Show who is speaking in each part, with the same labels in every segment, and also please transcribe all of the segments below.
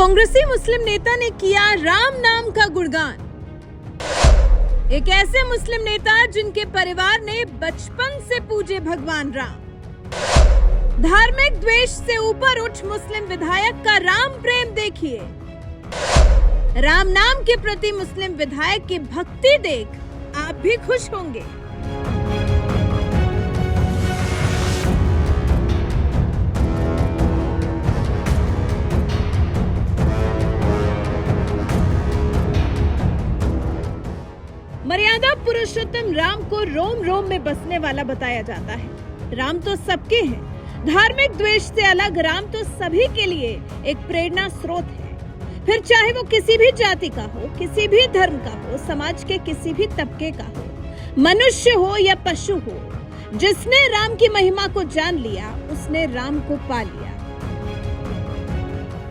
Speaker 1: कांग्रेसी मुस्लिम नेता ने किया राम नाम का गुणगान। एक ऐसे मुस्लिम नेता जिनके परिवार ने बचपन से पूजे भगवान राम। धार्मिक द्वेष से ऊपर उठ मुस्लिम विधायक का राम प्रेम देखिए। राम नाम के प्रति मुस्लिम विधायक की भक्ति देख आप भी खुश होंगे। मर्यादा पुरुषोत्तम राम को रोम रोम में बसने वाला बताया जाता है। राम तो सबके हैं। धार्मिक द्वेष से अलग राम तो सभी के लिए एक प्रेरणा स्रोत है। फिर चाहे वो किसी भी जाति का हो, किसी भी धर्म का हो, समाज के किसी भी तबके का हो, मनुष्य हो या पशु हो, जिसने राम की महिमा को जान लिया उसने राम को पा लिया।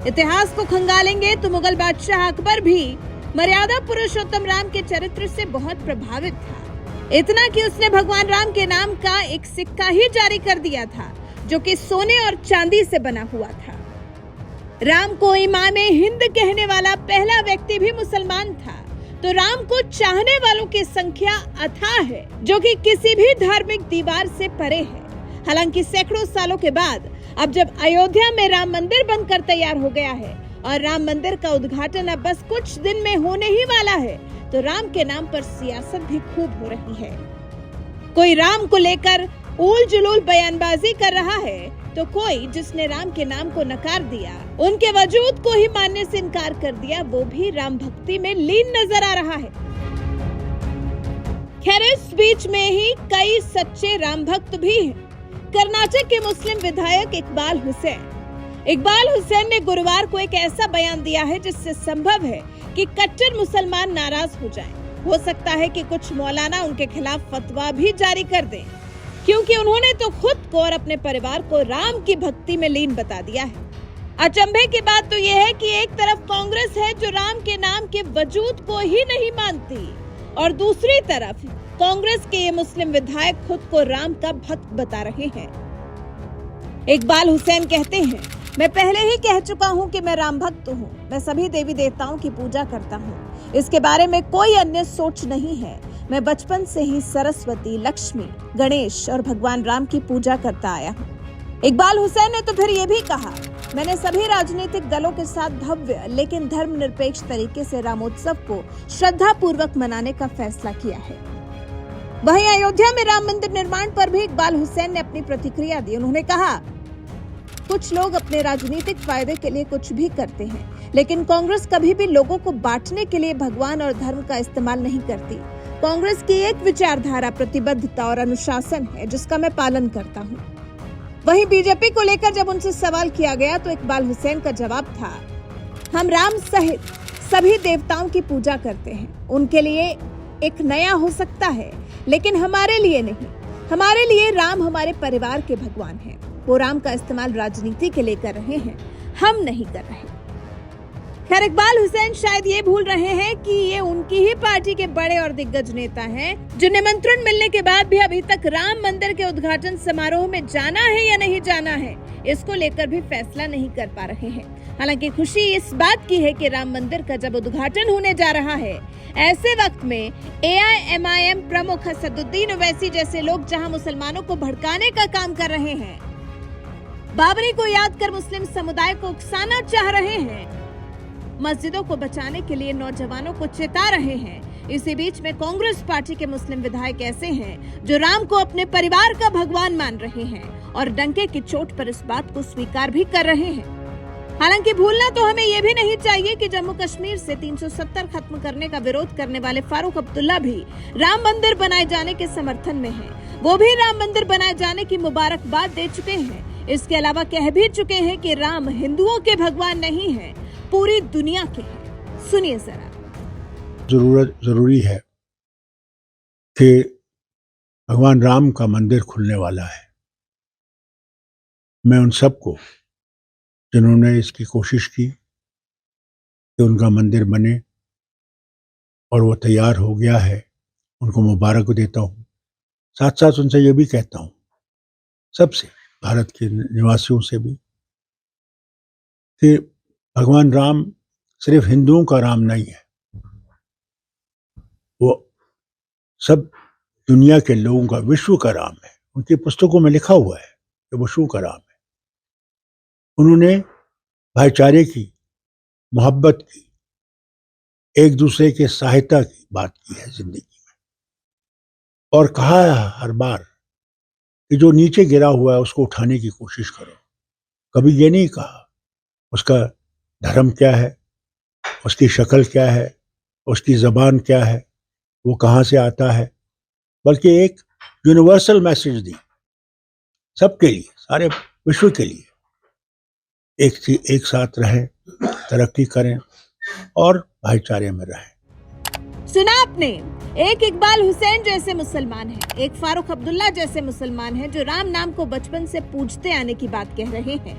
Speaker 1: इतिहास को खंगालेंगे तो मुगल बादशाह अकबर भी मर्यादा पुरुषोत्तम राम के चरित्र से बहुत प्रभावित था। इतना कि उसने भगवान राम के नाम का एक सिक्का ही जारी कर दिया था, जो कि सोने और चांदी से बना हुआ था। राम को इमामे हिंद कहने वाला पहला व्यक्ति भी मुसलमान था। तो राम को चाहने वालों की संख्या अथाह है, जो कि किसी भी धार्मिक दीवार से परे है। हालांकि सैकड़ों सालों के बाद अब जब अयोध्या में राम मंदिर बनकर तैयार हो गया है और राम मंदिर का उद्घाटन अब बस कुछ दिन में होने ही वाला है, तो राम के नाम पर सियासत भी खूब हो रही है। कोई राम को लेकर उल जुलूल बयानबाजी कर रहा है, तो कोई जिसने राम के नाम को नकार दिया, उनके वजूद को ही मानने से इनकार कर दिया, वो भी राम भक्ति में लीन नजर आ रहा है। खैर, इस बीच में ही कई सच्चे राम भक्त भी हैं। कर्नाटक के मुस्लिम विधायक इकबाल हुसैन ने गुरुवार को एक ऐसा बयान दिया है जिससे संभव है कि कट्टर मुसलमान नाराज हो जाएं। हो सकता है कि कुछ मौलाना उनके खिलाफ फतवा भी जारी कर दें, क्योंकि उन्होंने तो खुद को और अपने परिवार को राम की भक्ति में लीन बता दिया है। अचंभे की बात तो यह है कि एक तरफ कांग्रेस है जो राम के नाम के वजूद को ही नहीं मानती, और दूसरी तरफ कांग्रेस के ये मुस्लिम विधायक खुद को राम का भक्त बता रहे हैं। इकबाल हुसैन कहते हैं, मैं पहले ही कह चुका हूं कि मैं राम भक्त हूं। मैं सभी देवी देवताओं की पूजा करता हूं। इसके बारे में कोई अन्य सोच नहीं है। मैं बचपन से ही सरस्वती, लक्ष्मी, गणेश और भगवान राम की पूजा करता आया हूं। इकबाल हुसैन ने तो फिर ये भी कहा, मैंने सभी राजनीतिक दलों के साथ भव्य लेकिन धर्मनिरपेक्ष तरीके से रामोत्सव को श्रद्धा पूर्वक मनाने का फैसला किया है। वहीं अयोध्या में राम मंदिर निर्माण पर भी इकबाल हुसैन ने अपनी प्रतिक्रिया दी। उन्होंने कहा, कुछ लोग अपने राजनीतिक फायदे के लिए कुछ भी करते हैं, लेकिन कांग्रेस कभी भी लोगों को बांटने के लिए भगवान और धर्म का इस्तेमाल नहीं करती। कांग्रेस की एक विचारधारा, प्रतिबद्धता और अनुशासन है, जिसका मैं पालन करता हूं। वहीं बीजेपी को लेकर जब उनसे सवाल किया गया तो इकबाल हुसैन का जवाब था, हम राम सहित सभी देवताओं की पूजा करते हैं। उनके लिए एक नया हो सकता है, लेकिन हमारे लिए नहीं। हमारे लिए राम हमारे परिवार के भगवान हैं। वो राम का इस्तेमाल राजनीति के लिए कर रहे हैं, हम नहीं कर रहे। खैर, इकबाल हुसैन शायद ये भूल रहे हैं कि ये उनकी ही पार्टी के बड़े और दिग्गज नेता हैं, जो निमंत्रण मिलने के बाद भी अभी तक राम मंदिर के उद्घाटन समारोह में जाना है या नहीं जाना है, इसको लेकर भी फैसला नहीं कर पा रहे हैं। हालांकि खुशी इस बात की है कि राम मंदिर का जब उद्घाटन होने जा रहा है, ऐसे वक्त में AIMIM प्रमुख असदुद्दीन ओवैसी जैसे लोग जहां मुसलमानों को भड़काने का काम कर रहे हैं, बाबरी को याद कर मुस्लिम समुदाय को उकसाना चाह रहे हैं, मस्जिदों को बचाने के लिए नौजवानों को चेता रहे हैं, इसी बीच में कांग्रेस पार्टी के मुस्लिम विधायक ऐसे हैं जो राम को अपने परिवार का भगवान मान रहे हैं और डंके की चोट पर इस बात को स्वीकार भी कर रहे हैं। हालांकि भूलना तो हमें ये भी नहीं चाहिए कि जम्मू कश्मीर से 370 खत्म करने का विरोध करने वाले फारूक अब्दुल्ला भी राम मंदिर बनाए जाने के समर्थन में हैं। वो भी राम मंदिर बनाए जाने की मुबारकबाद दे चुके हैं। इसके अलावा कह भी चुके हैं कि राम हिंदुओं के भगवान नहीं है, पूरी दुनिया के हैं। सुनिए जरा।
Speaker 2: जरूरी है कि भगवान राम का मंदिर खुलने वाला है। मैं उन सबको जिन्होंने इसकी कोशिश की कि उनका मंदिर बने और वो तैयार हो गया है, उनको मुबारक देता हूँ। साथ साथ उनसे ये भी कहता हूँ, सबसे, भारत के निवासियों से भी, कि भगवान राम सिर्फ हिंदुओं का राम नहीं है, वो सब दुनिया के लोगों का, विश्व का राम है। उनकी पुस्तकों में लिखा हुआ है कि वो विश्व का राम है। उन्होंने भाईचारे की, मोहब्बत की, एक दूसरे के सहायता की बात की है जिंदगी में, और कहा है हर बार कि जो नीचे गिरा हुआ है उसको उठाने की कोशिश करो। कभी ये नहीं कहा उसका धर्म क्या है, उसकी शक्ल क्या है, उसकी जबान क्या है, वो कहाँ से आता है, बल्कि एक यूनिवर्सल मैसेज दी सबके लिए, सारे विश्व के लिए, एक साथ रहें, तरक्की करें और भाईचारे में रहें।
Speaker 1: सुना आपने, एक इकबाल हुसैन जैसे मुसलमान हैं, एक फारूक अब्दुल्ला जैसे मुसलमान हैं जो राम नाम को बचपन से पूजते आने की बात कह रहे हैं,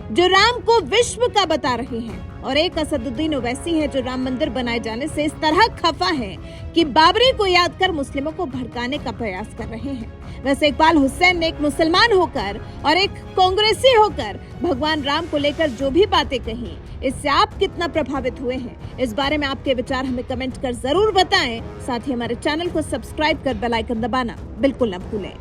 Speaker 1: जो राम को विश्व का बता रहे हैं, और एक असदुद्दीन ओवैसी है जो राम मंदिर बनाए जाने से इस तरह खफा है कि बाबरी को याद कर मुस्लिमों को भड़काने का प्रयास कर रहे हैं। वैसे इकबाल हुसैन ने एक मुसलमान होकर और एक कांग्रेसी होकर भगवान राम को लेकर जो भी बातें कही, इससे आप कितना प्रभावित हुए हैं, इस बारे में आपके विचार हमें कमेंट कर जरूर बताएं। साथ ही हमारे चैनल को सब्सक्राइब कर बेल आइकन दबाना बिल्कुल न भूलें।